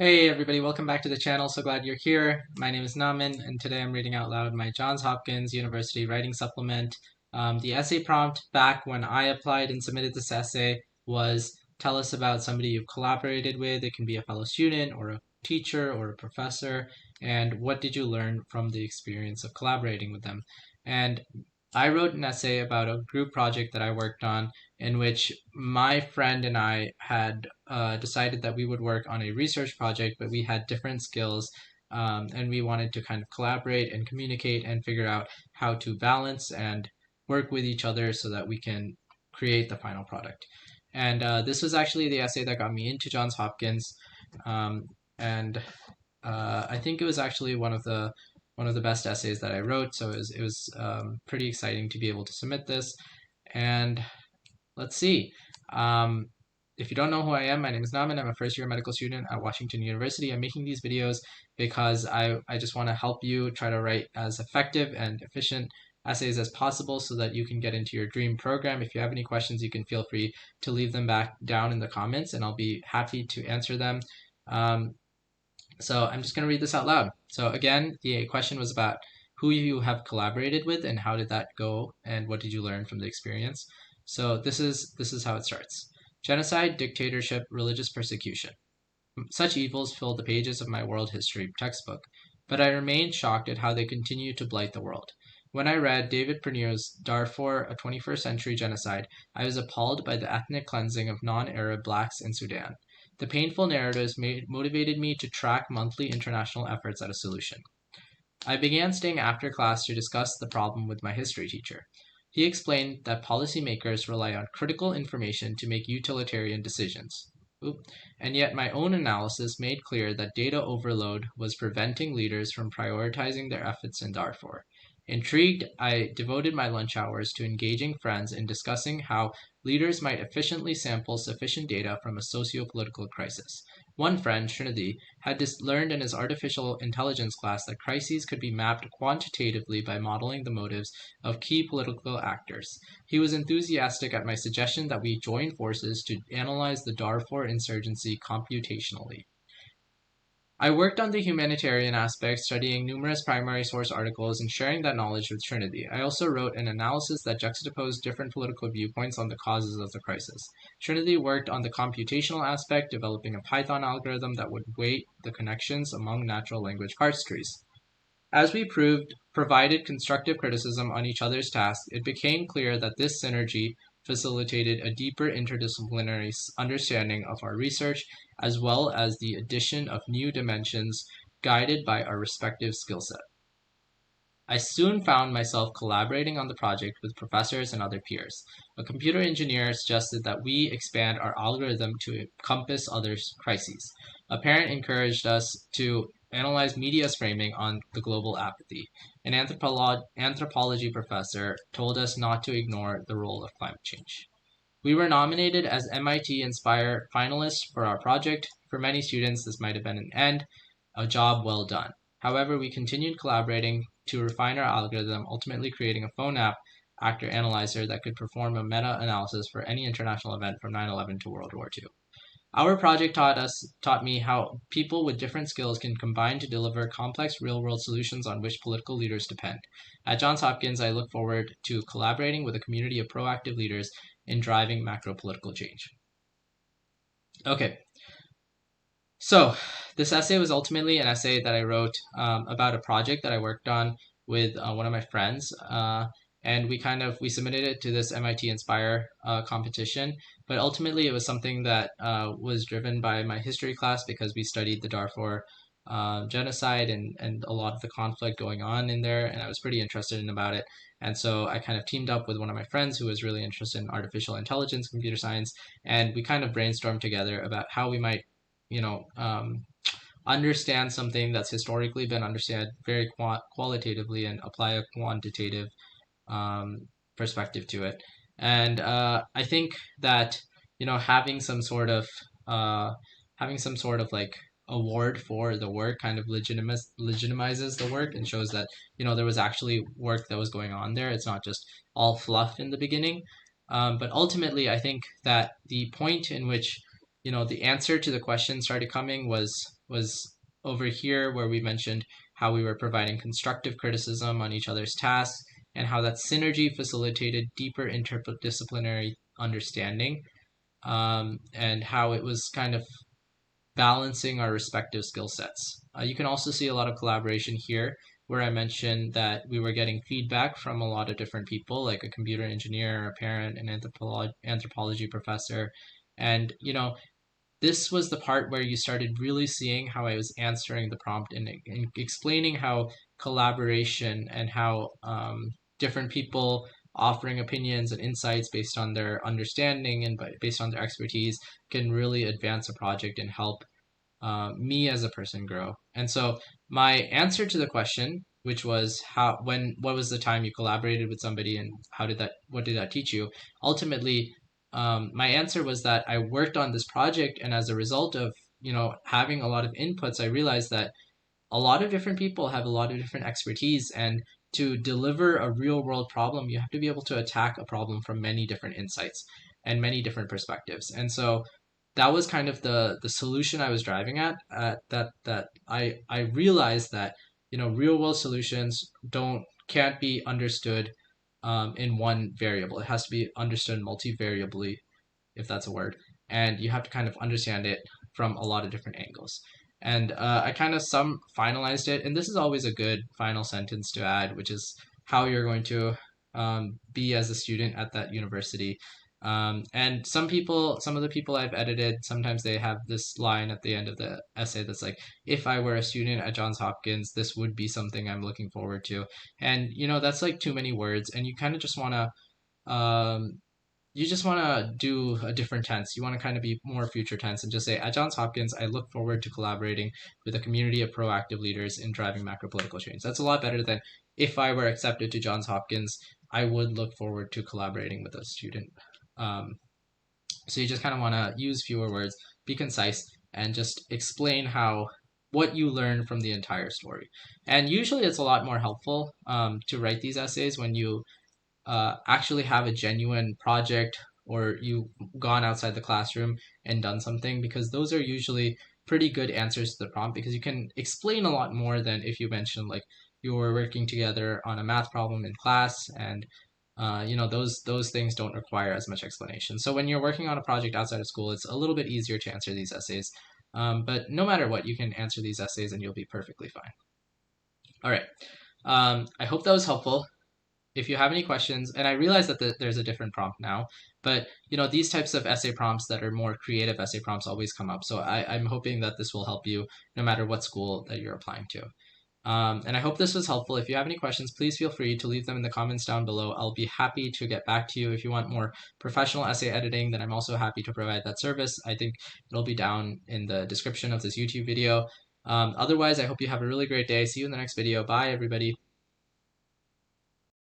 Hey everybody, welcome back to the channel. So glad you're here. My name is Naman, and today I'm reading out loud my Johns Hopkins University writing supplement. The essay prompt back when I applied and submitted this essay was tell us about somebody you've collaborated with. It can be a fellow student or a teacher or a professor, and what did you learn from the experience of collaborating with them? And I wrote an essay about a group project that I worked on in which my friend and I had decided that we would work on a research project, but we had different skills, and we wanted to kind of collaborate and communicate and figure out how to balance and work with each other so that we can create the final product. And this was actually the essay that got me into Johns Hopkins, um, and I think it was actually one of the best essays that I wrote. So it was pretty exciting to be able to submit this. And let's see. Um, if you don't know who I am, my name is Naman. I'm a first year medical student at Washington University. I'm making these videos because I just want to help you try to write as effective and efficient essays as possible so that you can get into your dream program. If you have any questions, you can feel free to leave them back down in the comments and I'll be happy to answer them. Um, so I'm just going to read this out loud. So again, the question was about who you have collaborated with and how did that go and what did you learn from the experience. So this is how it starts. Genocide, dictatorship, religious persecution. Such evils fill the pages of my world history textbook, but I remain shocked at how they continue to blight the world. When I read David Pernier's Darfur, a 21st Century Genocide, I was appalled by the ethnic cleansing of non-Arab blacks in Sudan. The painful narratives motivated me to track monthly international efforts at a solution. I began staying after class to discuss the problem with my history teacher. He explained that policymakers rely on critical information to make utilitarian decisions. And yet my own analysis made clear that data overload was preventing leaders from prioritizing their efforts in Darfur. Intrigued, I devoted my lunch hours to engaging friends in discussing how leaders might efficiently sample sufficient data from a socio-political crisis. One friend, Trinity, had learned in his artificial intelligence class that crises could be mapped quantitatively by modeling the motives of key political actors. He was enthusiastic at my suggestion that we join forces to analyze the Darfur insurgency computationally. I worked on the humanitarian aspect, studying numerous primary source articles and sharing that knowledge with Trinity. I also wrote an analysis that juxtaposed different political viewpoints on the causes of the crisis. Trinity worked on the computational aspect, developing a Python algorithm that would weight the connections among natural language parse trees. As we provided constructive criticism on each other's tasks, it became clear that this synergy facilitated a deeper interdisciplinary understanding of our research, as well as the addition of new dimensions guided by our respective skill set. I soon found myself collaborating on the project with professors and other peers. A computer engineer suggested that we expand our algorithm to encompass other crises. A parent encouraged us to analyze media's framing on the global apathy. An anthropology professor told us not to ignore the role of climate change. We were nominated as MIT Inspire finalists for our project. For many students, this might have been an end, a job well done. However, we continued collaborating to refine our algorithm, ultimately creating a phone app actor analyzer that could perform a meta-analysis for any international event from 9/11 to World War II. Our project taught me how people with different skills can combine to deliver complex real-world solutions on which political leaders depend. At Johns Hopkins, I look forward to collaborating with a community of proactive leaders in driving macro political change. Okay, so this essay was ultimately an essay that I wrote about a project that I worked on with one of my friends. And we submitted it to this MIT Inspire competition. But ultimately, it was something that was driven by my history class because we studied the Darfur genocide and a lot of the conflict going on in there, and I was pretty interested in about it. And so I kind of teamed up with one of my friends who was really interested in artificial intelligence, computer science, and we kind of brainstormed together about how we might, understand something that's historically been understood very qualitatively and apply a quantitative perspective to it. And I think that having some sort of like award for the work kind of legitimizes the work and shows that there was actually work that was going on there. It's not just all fluff in the beginning. But ultimately, I think that the point in which the answer to the question started coming was was over here where we mentioned how we were providing constructive criticism on each other's tasks and how that synergy facilitated deeper interdisciplinary understanding, and how it was kind of balancing our respective skill sets. You can also see a lot of collaboration here where I mentioned that we were getting feedback from a lot of different people, like a computer engineer, a parent, an anthropology professor. And, this was the part where you started really seeing how I was answering the prompt and explaining how collaboration and how different people offering opinions and insights based on their understanding and based on their expertise can really advance a project and help me as a person grow. And so my answer to the question, which was what was the time you collaborated with somebody and what did that teach you? Ultimately, my answer was that I worked on this project, and as a result of, having a lot of inputs, I realized that a lot of different people have a lot of different expertise, and to deliver a real world problem, you have to be able to attack a problem from many different insights and many different perspectives. And so that was kind of the solution I was driving at. That I realized that real world solutions can't be understood in one variable. It has to be understood multivariably, if that's a word, and you have to kind of understand it from a lot of different angles. And I kind of finalized it, and this is always a good final sentence to add, which is how you're going to be as a student at that university. And some of the people I've edited, sometimes they have this line at the end of the essay that's like, if I were a student at Johns Hopkins, this would be something I'm looking forward to. And, that's like too many words, and you kind of just want to, do a different tense. You want to kind of be more future tense and just say, at Johns Hopkins, I look forward to collaborating with a community of proactive leaders in driving macro political change. That's a lot better than, if I were accepted to Johns Hopkins, I would look forward to collaborating with a student. So you just kind of want to use fewer words, be concise, and just explain what you learned from the entire story. And usually it's a lot more helpful to write these essays when you actually have a genuine project, or you've gone outside the classroom and done something, because those are usually pretty good answers to the prompt, because you can explain a lot more than if you mention like you were working together on a math problem in class, and those things don't require as much explanation. So when you're working on a project outside of school, it's a little bit easier to answer these essays. But no matter what, you can answer these essays and you'll be perfectly fine. All right. I hope that was helpful. If you have any questions, and I realize that there's a different prompt now, but these types of essay prompts that are more creative essay prompts always come up. So I'm hoping that this will help you no matter what school that you're applying to. And I hope this was helpful. If you have any questions, please feel free to leave them in the comments down below. I'll be happy to get back to you. If you want more professional essay editing, then I'm also happy to provide that service. I think it'll be down in the description of this YouTube video. Otherwise, I hope you have a really great day. See you in the next video. Bye, everybody.